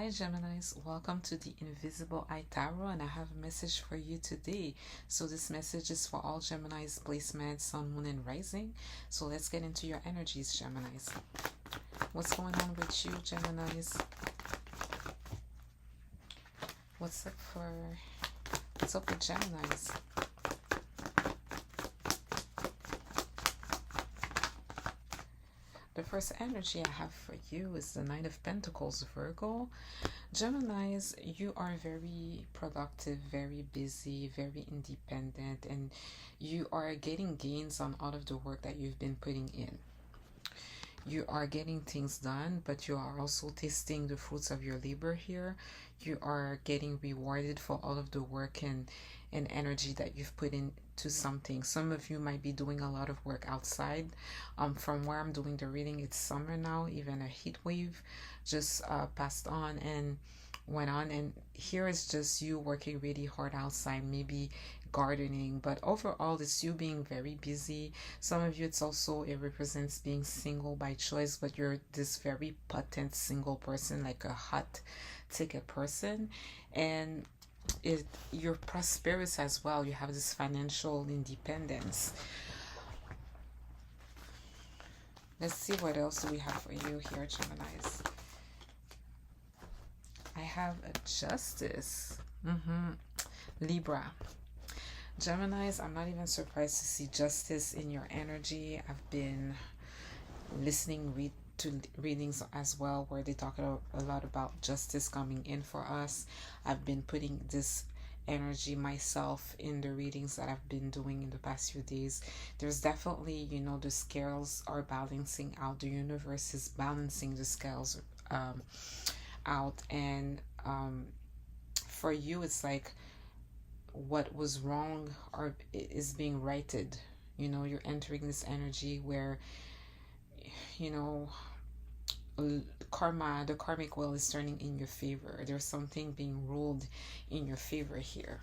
Hi Geminis, welcome to the Invisible Eye Tarot, and I have a message for you today. So this message is for all Geminis, placements, Sun, Moon, and Rising. So let's get into your energies, Geminis. What's going on with you, Geminis? What's up with Geminis? The first energy I have for you is the Knight of Pentacles, Virgo. Geminis, you are very productive, very busy, very independent, and you are getting gains on all of the work that you've been putting in. You are getting things done, but you are also tasting the fruits of your labor here. You are getting rewarded for all of the work and energy that you've put into something. Some of you might be doing a lot of work outside. From where I'm doing the reading, it's summer now. Even a heat wave just passed on and went on, and here is just you working really hard outside, maybe gardening, but overall it's you being very busy. Some of you, it represents being single by choice, but you're this very potent single person, like a hot ticket person, and you're prosperous as well. You have this financial independence. Let's see what else we have for you here, Geminis. I have a Justice. Libra. Geminis, I'm not even surprised to see Justice in your energy. I've been listening to readings as well where they talk a lot about justice coming in for us. I've been putting this energy myself in the readings that I've been doing in the past few days. There's definitely, the scales are balancing out. The universe is balancing the scales out, and for you it's like what was wrong is being righted. You're entering this energy where the karmic wheel is turning in your favor. There's something being ruled in your favor here.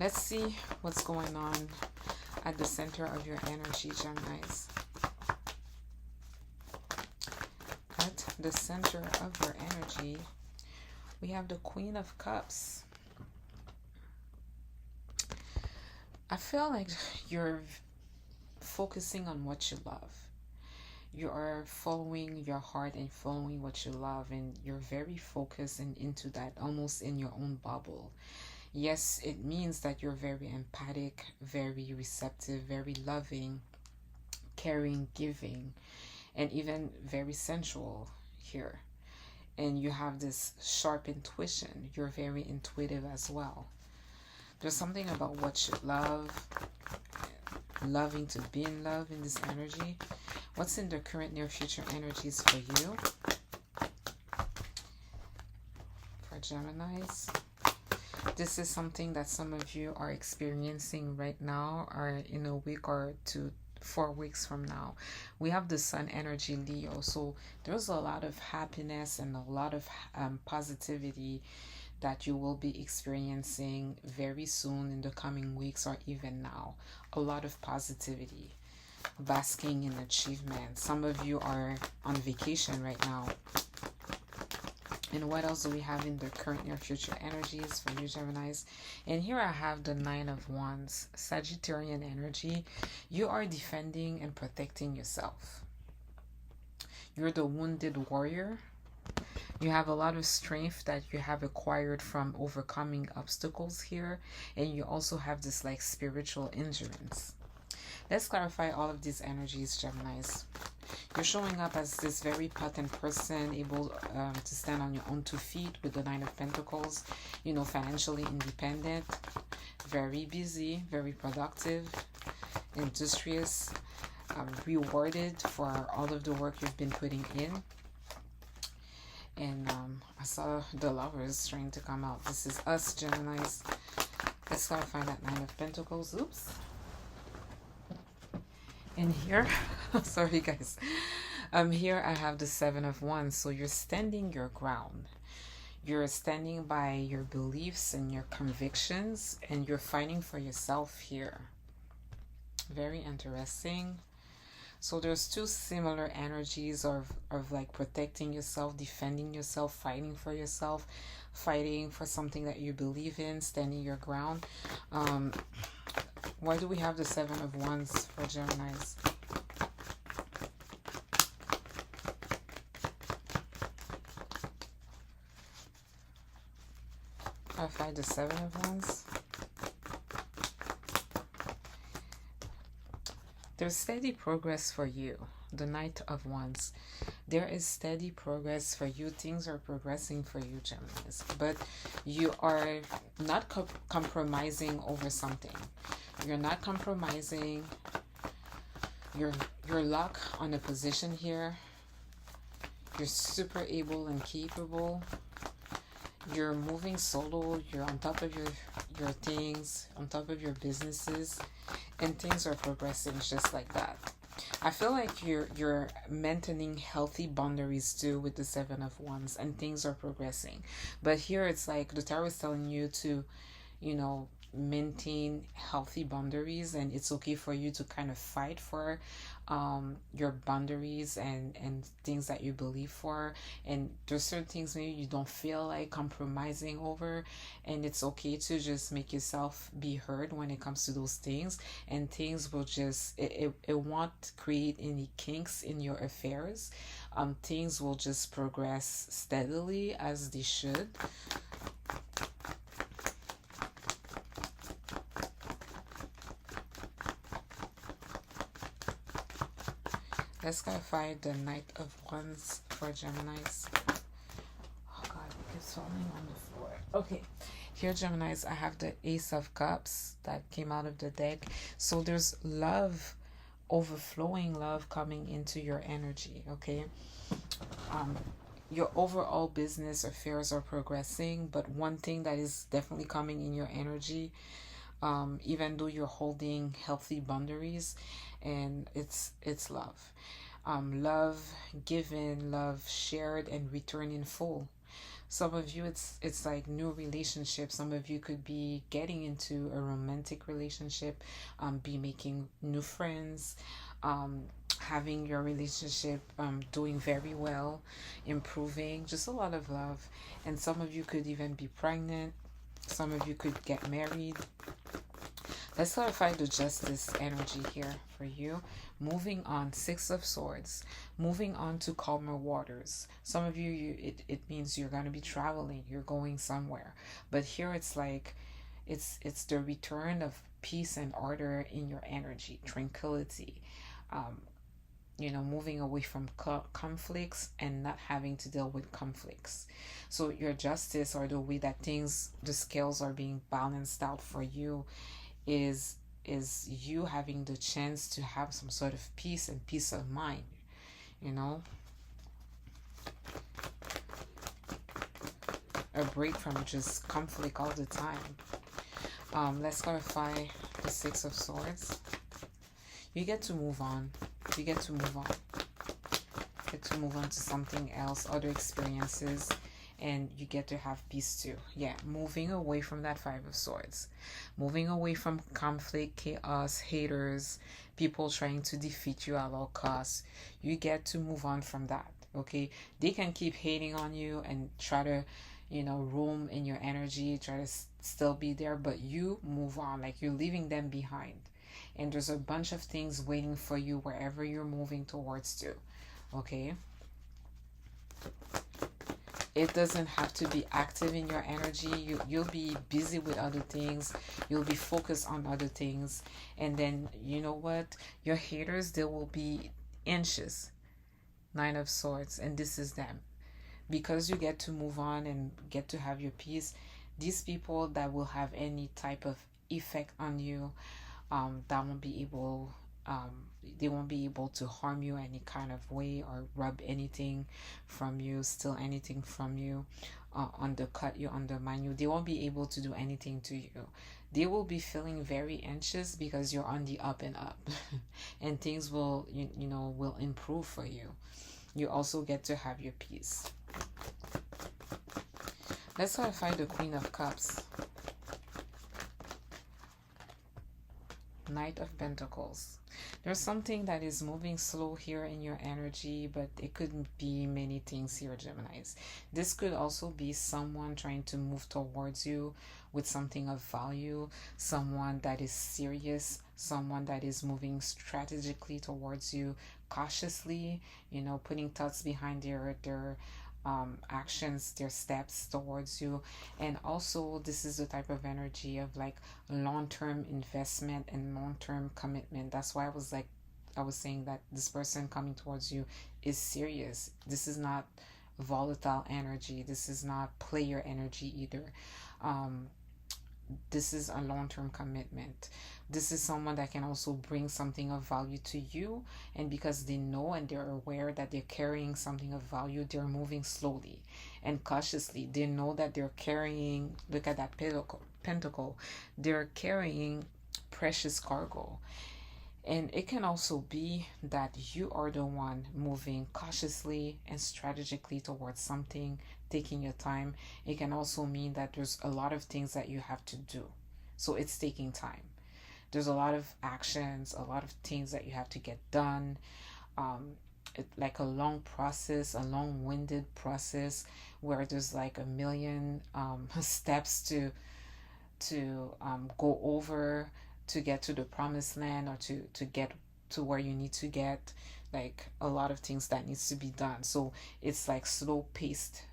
Let's see what's going on at the center of your energy, Geminis. At the center of your energy, we have the Queen of Cups. I feel like you're focusing on what you love. You are following your heart and following what you love, and you're very focused and into that, almost in your own bubble. Yes, it means that you're very empathic, very receptive, very loving, caring, giving, and even very sensual here. And you have this sharp intuition. You're very intuitive as well. There's something about what you love, loving to be in love in this energy. What's in the current near future energies for you? For Geminis, this is something that some of you are experiencing right now, or in a week or 4 weeks from now. We have the Sun energy, Leo, so there's a lot of happiness and a lot of positivity that you will be experiencing very soon in the coming weeks, or even now. A lot of positivity, basking in achievement. Some of you are on vacation right now. And what else do we have in the current near future energies for you, Geminis? And here I have the Nine of Wands, Sagittarian energy. You are defending and protecting yourself. You're the wounded warrior. You have a lot of strength that you have acquired from overcoming obstacles here. And you also have this like spiritual endurance. Let's clarify all of these energies, Geminis. You're showing up as this very potent person, able to stand on your own 2 feet with the Nine of Pentacles, financially independent, very busy, very productive, industrious, rewarded for all of the work you've been putting in. And I saw the Lovers trying to come out. This is us, Geminis. Let's clarify that Nine of Pentacles. Oops. And here, sorry guys, here I have the Seven of Wands. So you're standing your ground. You're standing by your beliefs and your convictions, and you're fighting for yourself here. Very interesting. So there's two similar energies of like protecting yourself, defending yourself, fighting for yourself, fighting for something that you believe in, standing your ground. Um, why do we have the Seven of Wands for Geminis? I find the Seven of Wands. There's steady progress for you. The Knight of Wands. There is steady progress for you. Things are progressing for you, Geminis. But you are not compromising over something. You're not compromising. You're locked on a position here. You're super able and capable. You're moving solo. You're on top of your things, on top of your businesses, and things are progressing just like that. I feel like you're maintaining healthy boundaries too with the Seven of Wands, and things are progressing. But here it's like the tarot is telling you to, you know, maintain healthy boundaries, and it's okay for you to kind of fight for your boundaries and things that you believe for. And there's certain things maybe you don't feel like compromising over, and it's okay to just make yourself be heard when it comes to those things. And things will just it won't create any kinks in your affairs. Things will just progress steadily as they should. Let's clarify the Knight of Wands for Geminis. Oh God, it's falling on the floor. Okay, here Geminis, I have the Ace of Cups that came out of the deck. So there's love, overflowing love coming into your energy. Okay, your overall business affairs are progressing, but one thing that is definitely coming in your energy, even though you're holding healthy boundaries, and it's love. Love given, love shared, and return in full. Some of you, it's like new relationships. Some of you could be getting into a romantic relationship, be making new friends, having your relationship doing very well, improving, just a lot of love. And some of you could even be pregnant. Some of you could get married. Let's clarify the Justice energy here for you. Moving on, Six of Swords. Moving on to calmer waters. Some of you, it means you're going to be traveling. You're going somewhere. But here it's like, it's the return of peace and order in your energy. Tranquility. Moving away from conflicts and not having to deal with conflicts. So your justice, or the way that the scales are being balanced out for you, is you having the chance to have some sort of peace and peace of mind, a break from just conflict all the time. Let's clarify the Six of Swords. You get to move on. You get to move on. Get to move on to something else, other experiences, and you get to have peace too. Yeah, moving away from that Five of Swords. Moving away from conflict, chaos, haters, people trying to defeat you at all costs. You get to move on from that, okay? They can keep hating on you and try to, roam in your energy, try to still be there, but you move on, like you're leaving them behind. And there's a bunch of things waiting for you wherever you're moving towards to, okay? It doesn't have to be active in your energy. You'll be busy with other things. You'll be focused on other things. And then, you know what? Your haters, they will be anxious. Nine of Swords. And this is them. Because you get to move on and get to have your peace, these people that will have any type of effect on you, that won't be able... they won't be able to harm you any kind of way, or rub anything from you, steal anything from you, undercut you, undermine you. They won't be able to do anything to you. They will be feeling very anxious because you're on the up and up and things will will improve for you. You also get to have your peace. Let's clarify the Queen of Cups. Knight of Pentacles. There's something that is moving slow here in your energy, but it could be many things here, Geminis. This could also be someone trying to move towards you with something of value, someone that is serious, someone that is moving strategically towards you, cautiously, putting thoughts behind their actions, their steps towards you. And also, this is the type of energy of like long term investment and long term commitment. That's why I was saying that this person coming towards you is serious. This is not volatile energy, this is not player energy either. Um, this is a long-term commitment. This is someone that can also bring something of value to you, and because they know and they're aware that they're carrying something of value, they're moving slowly and cautiously. They know that they're carrying, look at that pentacle, they're carrying precious cargo. And it can also be that you are the one moving cautiously and strategically towards something, taking your time. It can also mean that there's a lot of things that you have to do. So it's taking time. There's a lot of actions, a lot of things that you have to get done. Like a long process, a long-winded process where there's like a million steps to go over to get to the promised land, or to get to where you need to get, like a lot of things that needs to be done. So it's like slow paced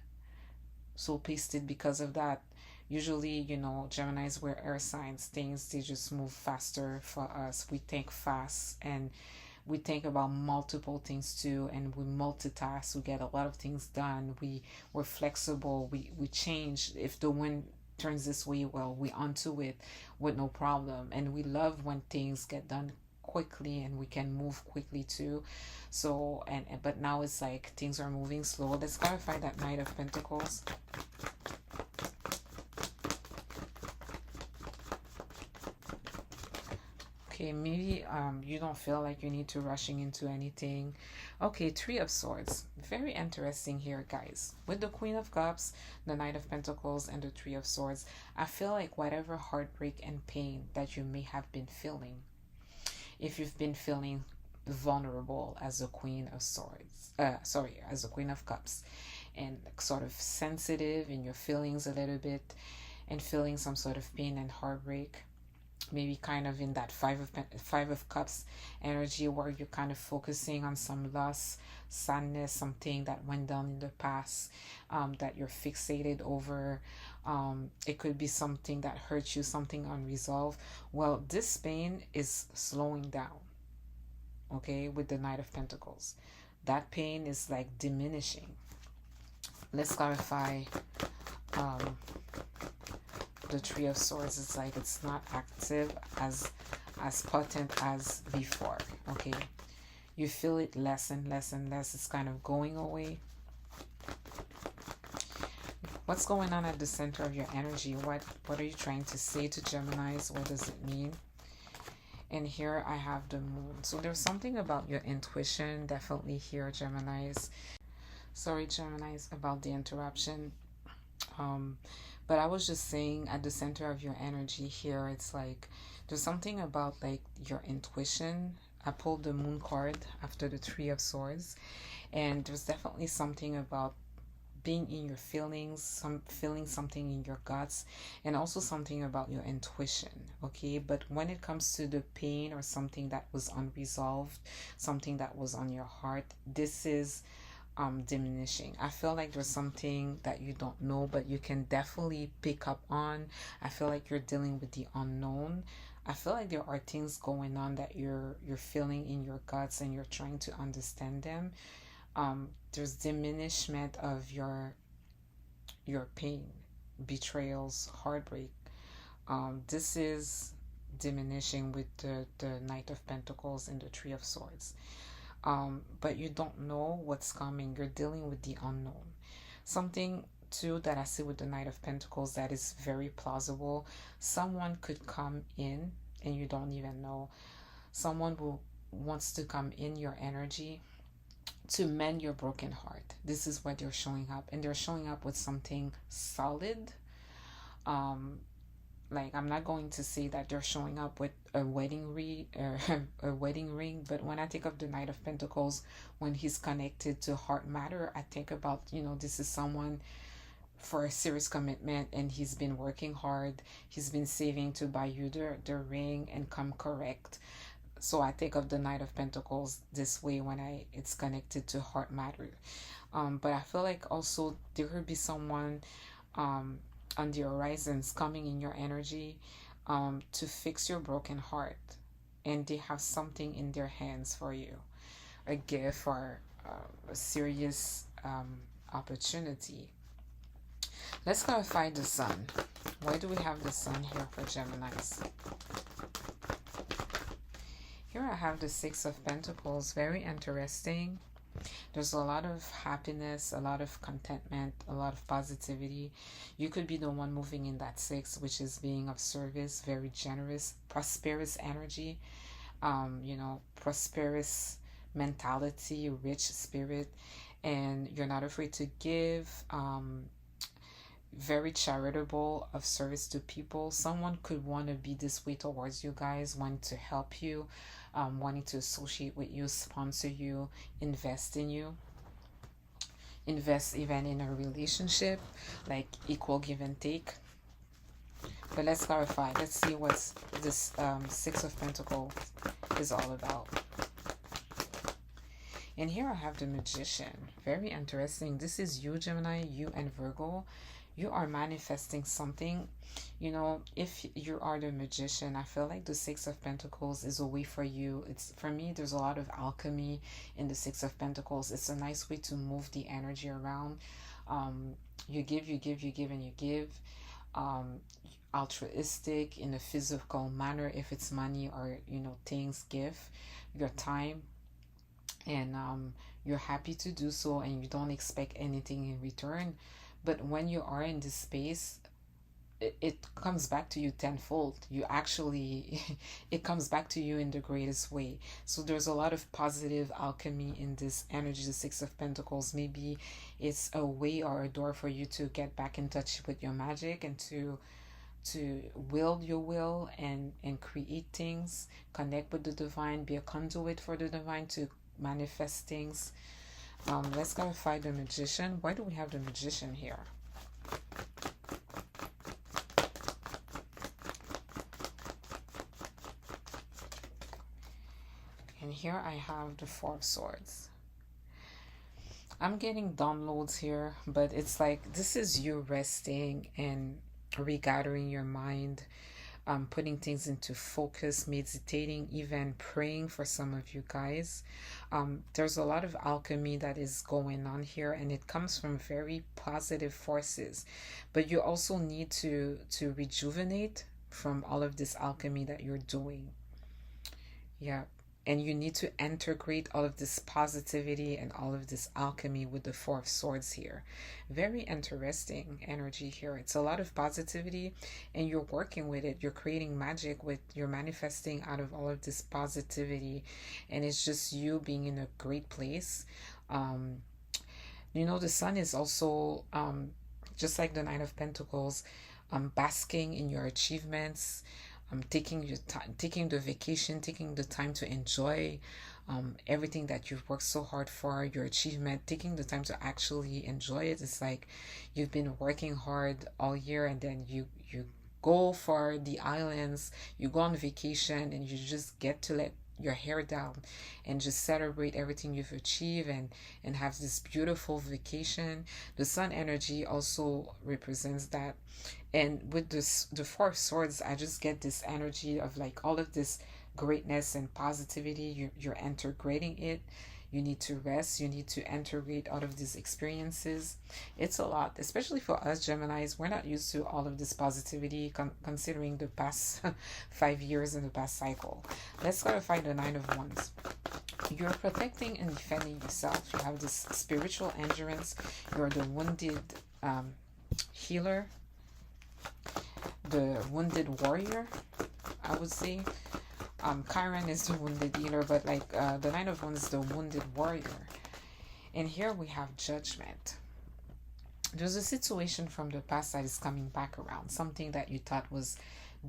because of that. Usually, Geminis, were air signs, things they just move faster for us. We think fast, and we think about multiple things too, and we multitask. We get a lot of things done. We're flexible. We change. If the wind turns this way, well, we onto it with no problem. And we love when things get done quickly and we can move quickly too. So, and but now it's like things are moving slow. Let's clarify that Knight of Pentacles. Okay, maybe you don't feel like you need to rushing into anything. Okay, Three of Swords. Very interesting here, guys. With the Queen of Cups, the Knight of Pentacles, and the Three of Swords, I feel like whatever heartbreak and pain that you may have been feeling, if you've been feeling vulnerable as a Queen of Swords, as a Queen of Cups, and sort of sensitive in your feelings a little bit, and feeling some sort of pain and heartbreak, maybe kind of in that five of cups energy, where you're kind of focusing on some loss, sadness, something that went down in the past, that you're fixated over. It could be something that hurt you, something unresolved. Well, this pain is slowing down, okay, with the Knight of Pentacles. That pain is like diminishing. Let's clarify the Three of Swords. Is like it's not active as potent as before. Okay, you feel it less and less and less. It's kind of going away. What's going on at the center of your energy? What are you trying to say to Geminis? What does it mean? And here I have the Moon. So there's something about your intuition definitely here, Geminis. Sorry, Geminis, about the interruption. But I was just saying, at the center of your energy here, it's like there's something about like your intuition. I pulled the Moon card after the Three of Swords, and there's definitely something about being in your feelings, feeling something in your guts, and also something about your intuition. Okay, but when it comes to the pain or something that was unresolved, something that was on your heart, this is diminishing. I feel like there's something that you don't know, but you can definitely pick up on. I feel like you're dealing with the unknown. I feel like there are things going on that you're feeling in your guts, and you're trying to understand them. There's diminishment of your pain, betrayals, heartbreak. This is diminishing with the Knight of Pentacles and the Three of Swords. But you don't know what's coming. You're dealing with the unknown. Something too that I see with the Knight of Pentacles that is very plausible. Someone could come in and you don't even know. Someone who wants to come in your energy to mend your broken heart. This is what they're showing up, and they're showing up with something solid, Like, I'm not going to say that they're showing up with a wedding ring, a wedding ring, but when I think of the Knight of Pentacles, when he's connected to heart matter, I think about, this is someone for a serious commitment, and he's been working hard. He's been saving to buy you the ring and come correct. So I think of the Knight of Pentacles this way when it's connected to heart matter. But I feel like also there could be someone on the horizons coming in your energy to fix your broken heart, and they have something in their hands for you, a gift or a serious opportunity. Let's clarify the sun. Why do we have the sun here for Geminis? Here I have the Six of Pentacles. Very interesting. There's a lot of happiness, a lot of contentment, a lot of positivity. You could be the one moving in that six, which is being of service, very generous, prosperous energy, prosperous mentality, rich spirit, and you're not afraid to give, very charitable, of service to people. Someone could want to be this way towards you guys, want to help you, wanting to associate with you, sponsor you, invest in you, invest even in a relationship, like equal give and take. But let's clarify. Let's see what this Six of Pentacles is all about. And here I have the Magician. Very interesting. This is you, Gemini, you and Virgo. You are manifesting something. If you are the Magician, I feel like the Six of Pentacles is a way for you. It's, for me, there's a lot of alchemy in the Six of Pentacles. It's a nice way to move the energy around. You give, you give, you give, and you give. Altruistic in a physical manner, if it's money or things, give your time, and you're happy to do so, and you don't expect anything in return. But when you are in this space, it comes back to you tenfold. You actually, it comes back to you in the greatest way. So there's a lot of positive alchemy in this energy, the Six of Pentacles. Maybe it's a way or a door for you to get back in touch with your magic, and to will your will, and create things, connect with the divine, be a conduit for the divine to manifest things. Let's clarify the Magician. Why do we have the Magician here? And here I have the Four of Swords. I'm getting downloads here, but it's like this is you resting and regathering your mind, putting things into focus, meditating, even praying for some of you guys. There's a lot of alchemy that is going on here, and it comes from very positive forces. But you also need to rejuvenate from all of this alchemy that you're doing. Yeah. And you need to integrate all of this positivity and all of this alchemy with the Four of Swords here. Very interesting energy here. It's a lot of positivity, and you're working with it. You're creating magic you're manifesting out of all of this positivity. And it's just you being in a great place. The sun is also, just like the Nine of Pentacles, basking in your achievements, taking your time, taking the vacation, taking the time to enjoy everything that you've worked so hard for, your achievement, taking the time to actually enjoy it. It's like you've been working hard all year, and then you go for the islands, you go on vacation, and you just get to let your hair down and just celebrate everything you've achieved, and have this beautiful vacation. The sun energy also represents that. And with the Four of Swords, I just get this energy of like all of this greatness and positivity. You're integrating it. You need to rest. You need to integrate all of these experiences. It's a lot, especially for us Geminis. We're not used to all of this positivity, considering the past 5 years in the past cycle. Let's clarify the Nine of Wands. You're protecting and defending yourself. You have this spiritual endurance. You're the wounded healer, the wounded warrior, I would say. Chiron is the wounded healer, but like the Nine of Wands is the wounded warrior. And here we have Judgment. There's a situation from the past that is coming back around. Something that you thought was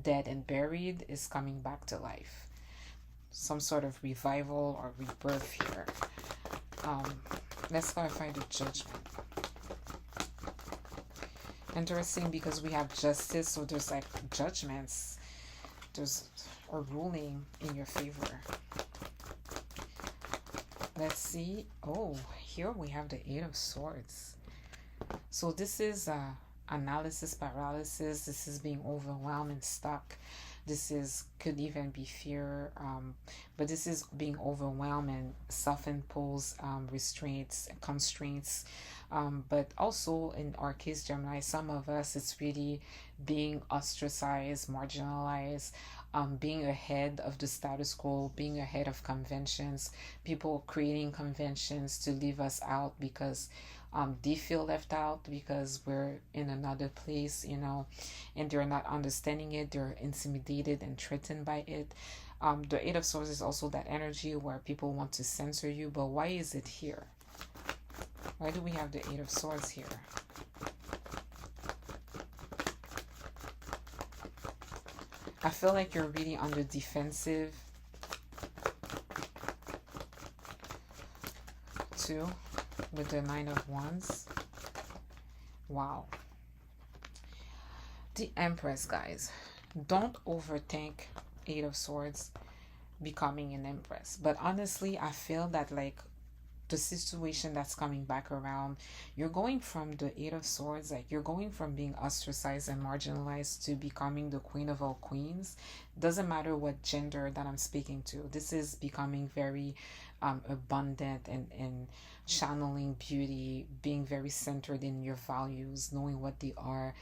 dead and buried is coming back to life. Some sort of revival or rebirth here. Let's clarify the Judgment. Interesting, because we have justice, so there's like judgments. There's a ruling in your favor. Let's see. Oh, here we have the Eight of Swords. So this is analysis paralysis. This is being overwhelmed and stuck. This is could even be fear, but this is being overwhelmed and self-imposed restraints, constraints. But also in our case, Gemini, some of us, it's really being ostracized, marginalized, being ahead of the status quo, being ahead of conventions, people creating conventions to leave us out because they feel left out because we're in another place, and they're not understanding it. They're intimidated and threatened by it. The Eight of Swords is also that energy where people want to censor you, but why is it here? Why do we have the Eight of Swords here? I feel like you're really on the defensive too, with the Nine of Wands. Wow. The Empress, guys. Don't overthink Eight of Swords becoming an Empress. But honestly, I feel that like the situation that's coming back around, you're going from the Eight of Swords, like you're going from being ostracized and marginalized to becoming the Queen of all queens. Doesn't matter what gender that I'm speaking to. This is becoming very abundant and channeling beauty, being very centered in your values, knowing what they are,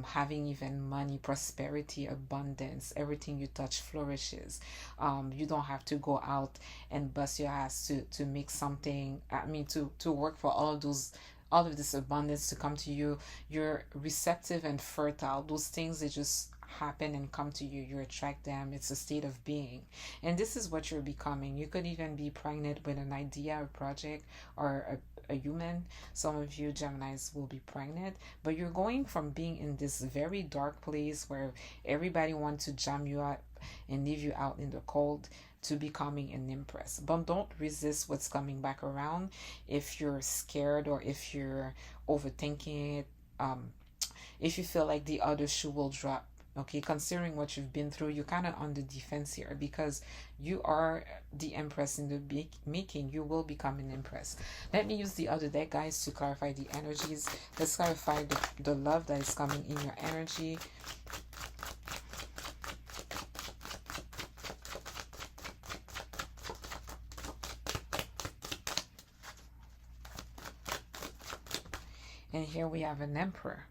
having even money, prosperity, abundance. Everything you touch flourishes. You don't have to go out and bust your ass to make something, to work for all of this abundance to come to you. You're receptive and fertile. Those things, they just happen and come to you. You attract them. It's a state of being, and this is what you're becoming. You could even be pregnant with an idea, a project, or a human. Some of you Geminis will be pregnant, but you're going from being in this very dark place where everybody wants to jam you out and leave you out in the cold to becoming an Empress. But don't resist what's coming back around. If you're scared or if you're overthinking it, if you feel like the other shoe will drop, okay, considering what you've been through, you're kind of on the defense here because you are the Empress in the making. You will become an Empress. Let me use the other deck, guys, to clarify the energies. Let's clarify the love that is coming in your energy. And here we have an Emperor.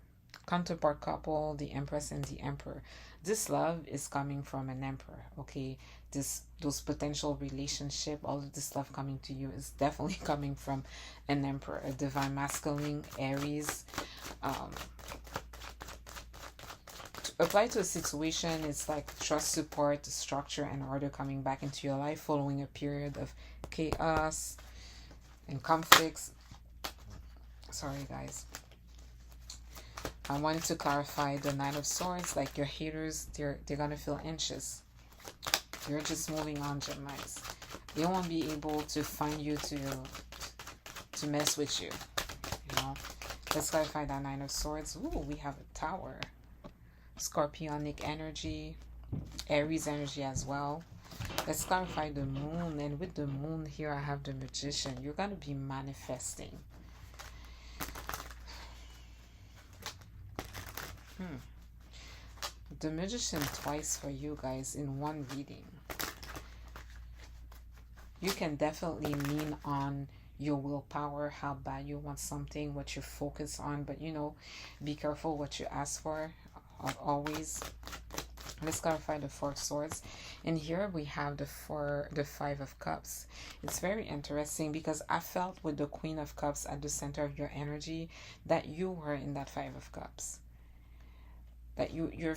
Counterpart couple, the Empress and the Emperor. This love is coming from an Emperor, okay? Those potential relationship, all of this love coming to you is definitely coming from an Emperor, a divine masculine, Aries. To apply to a situation, it's like trust, support, structure, and order coming back into your life following a period of chaos and conflicts. Sorry, guys. I wanted to clarify the Nine of Swords. Like your haters, they're gonna feel anxious. You're just moving on, Geminis. They won't be able to find you to mess with you. Let's clarify that Nine of Swords. Ooh, we have a Tower. Scorpionic energy, Aries energy as well. Let's clarify the Moon. And with the Moon here, I have the Magician. You're gonna be manifesting. The Magician twice for you guys in one reading. You can definitely lean on your willpower, how bad you want something, what you focus on, but be careful what you ask for, always. Let's clarify the Four of Swords. And here we have the Five of Cups. It's very interesting because I felt with the Queen of Cups at the center of your energy that you were in that Five of Cups. That you're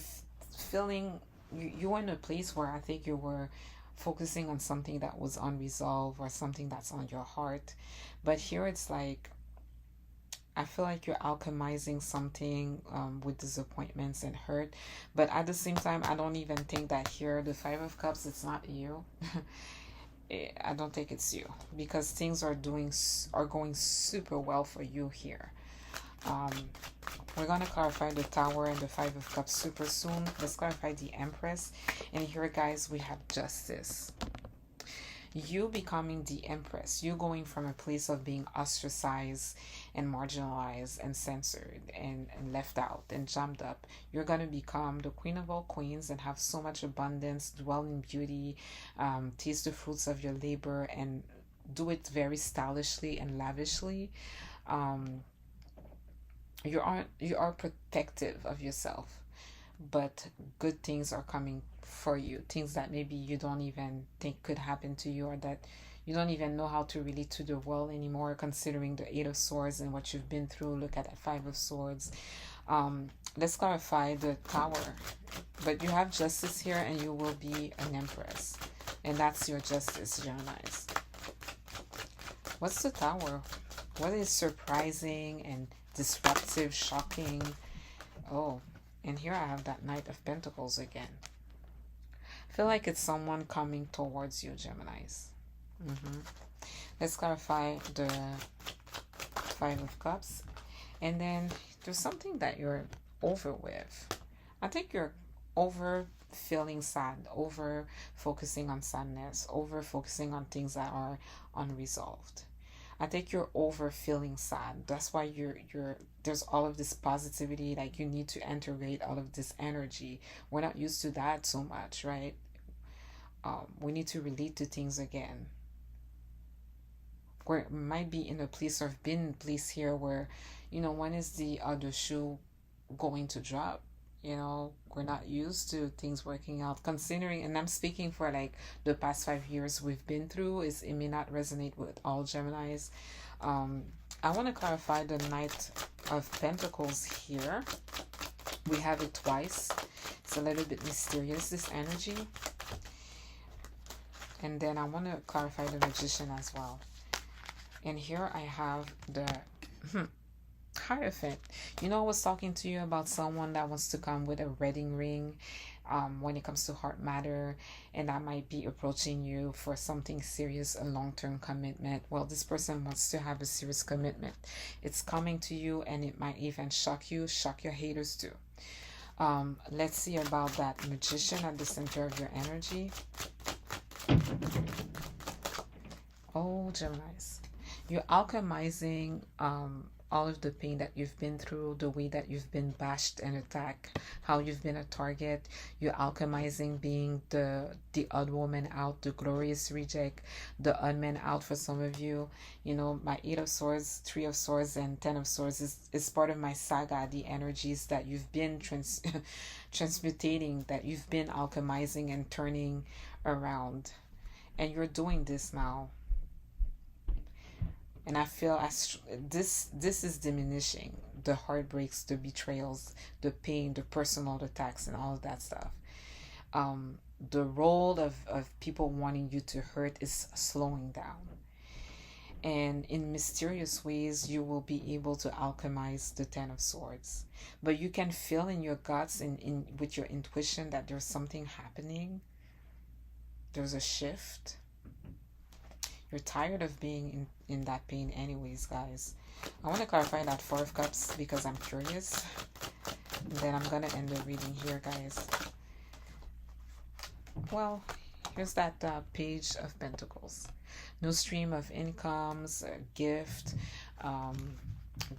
feeling, you were in a place where I think you were focusing on something that was unresolved or something that's on your heart. But here it's like, I feel like you're alchemizing something with disappointments and hurt. But at the same time, I don't even think that here, the Five of Cups, it's not you. I don't think it's you because things are going super well for you here. Um, we're gonna clarify the Tower and the Five of Cups super soon. Let's clarify the Empress. And here, guys, we have Justice. You becoming the Empress, you going from a place of being ostracized and marginalized and censored and left out and jammed up. You're going to become the Queen of all queens and have so much abundance, dwell in beauty, taste the fruits of your labor, and do it very stylishly and lavishly. Um, you are protective of yourself, but good things are coming for you, things that maybe you don't even think could happen to you, or that you don't even know how to relate to the world anymore, considering the Eight of Swords and what you've been through. Look at that Five of Swords. Let's clarify the Tower. But you have Justice here, and you will be an Empress, and that's your Justice, Geminis. What's the Tower? What is surprising and disruptive, shocking? Oh, and here I have that Knight of Pentacles again. I feel like it's someone coming towards you, Geminis. Let's clarify the Five of Cups. And then there's something that you're over with. I think you're over feeling sad, over focusing on sadness, over focusing on things that are unresolved. I think you're over feeling sad. That's why you're there's all of this positivity. Like, you need to integrate all of this energy. We're not used to that so much, right? We need to relate to things again. We might be in a place, or been in a place here where, when is the other shoe going to drop? We're not used to things working out, considering, and I'm speaking for like the past 5 years we've been through. It may not resonate with all Geminis. I want to clarify the Knight of Pentacles here. We have it twice. It's a little bit mysterious, this energy. And then I want to clarify the Magician as well. And here I have the Hierophant. I was talking to you about someone that wants to come with a wedding ring when it comes to heart matter, and that might be approaching you for something serious, a long-term commitment. Well, this person wants to have a serious commitment. It's coming to you, and it might even shock you, shock your haters too. Let's see about that Magician at the center of your energy. Oh, Geminis. You're alchemizing all of the pain that you've been through, the way that you've been bashed and attacked, how you've been a target. You're alchemizing being the odd woman out, the glorious reject, the odd man out for some of you. My Eight of Swords, Three of Swords, and Ten of Swords is part of my saga, the energies that you've been transmutating, that you've been alchemizing and turning around. And you're doing this now. And I feel this is diminishing. The heartbreaks, the betrayals, the pain, the personal attacks, and all of that stuff. The role of people wanting you to hurt is slowing down. And in mysterious ways, you will be able to alchemize the Ten of Swords. But you can feel in your guts and with your intuition that there's something happening. There's a shift. You're tired of being in that pain anyways, guys. I want to clarify that Four of Cups because I'm curious. And then I'm going to end the reading here, guys. Well, here's that Page of Pentacles. No stream of incomes, gift,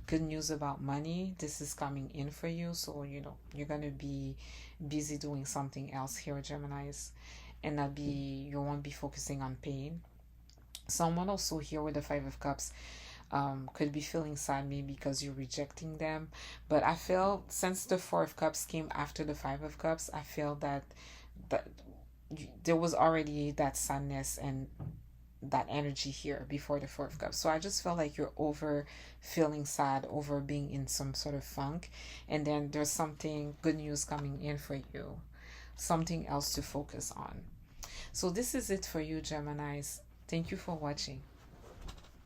good news about money. This is coming in for you. So, you're going to be busy doing something else here, Geminis. And you won't be focusing on pain. Someone also here with the Five of Cups could be feeling sad maybe because you're rejecting them. But I feel since the Four of Cups came after the Five of Cups, I feel that there was already that sadness and that energy here before the Four of Cups. So I just felt like you're over feeling sad, over being in some sort of funk. And then there's something good news coming in for you. Something else to focus on. So this is it for you, Geminis. Thank you for watching.